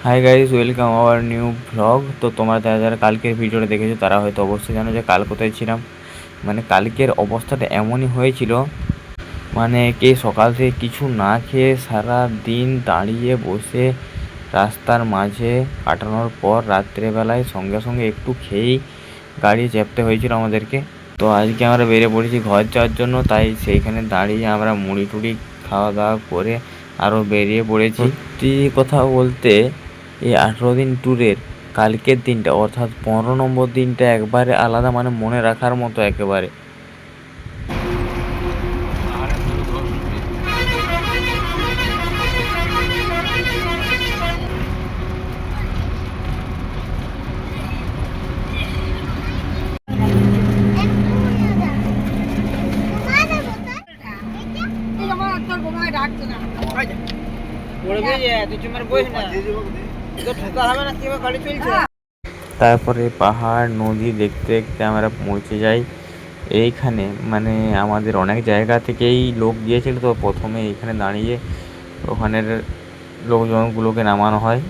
Hi guys, welcome our new vlog. তো তোমরা যারা যারা কালকের ভিডিওটা দেখেছো তারা হয়তো অবশ্যই জানো যে কাল কোথায় ছিলাম। মানে কালকের অবস্থাটা এমনই হয়েছিল, মানে কে সকাল থেকে কিছু না খেয়ে সারা দিন দাঁড়িয়ে বসে রাস্তার মাঝে কাটানোর পর রাত্রেবেলায় সঙ্গে সঙ্গে একটু খেয়েই গাড়ি চাপতে হয়েছিল আমাদেরকে। তো আজকে আমরা বেরিয়ে পড়েছি ঘর যাওয়ার জন্য, তাই সেইখানে দাঁড়িয়ে আমরা মুড়ি টুড়ি খাওয়া দাওয়া করে আরও বেরিয়ে পড়েছি। সত্যি কথা বলতে এই 18 দিন ট্যুরের কালকের দিনটা অর্থাৎ 15 নম্বর দিনটা একবারে আলাদা, মানে মনে রাখার মতো একেবারে। তারপরে পাহাড় নদী দেখতে দেখতে আমরা পৌঁছে যাই এইখানে। মানে আমাদের অনেক জায়গা থেকেই লোক গিয়েছিল, তো প্রথমে এইখানে দাঁড়িয়ে ওখানের লোকজনগুলোকে নামানো হয়।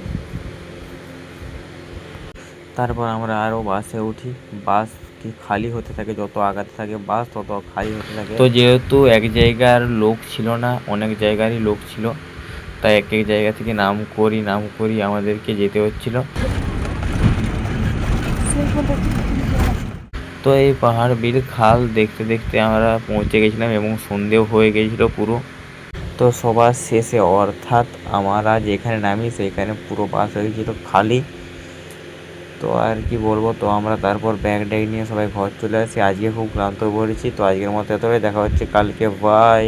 তারপর আমরা আরও বাসে উঠি। বাস কি খালি হতে থাকে, যত আগাতে থাকে বাস তত খালি হতে থাকে। তো যেহেতু এক জায়গার লোক ছিল না, অনেক জায়গারই লোক ছিল, তাই এক এক জায়গা থেকে নাম করি আমাদেরকে যেতে হচ্ছিল। তো এই পাহাড় বিল খাল দেখতে দেখতে আমরা পৌঁছে গেছিলাম এবং সন্ধেও হয়ে গেছিলো পুরো। তো সবার শেষে অর্থাৎ আমরা যেখানে নামি সেখানে পুরো বাস হয়ে গেছিলো খালি। তো আর কি বলবো, তো আমরা তারপর ব্যাগ ট্যাগ নিয়ে সবাই ঘর চলে আসি। আজকে খুব ক্লান্ত পড়েছি, তো আজকের মতো এতটাই। দেখা হচ্ছে কালকে, বাই।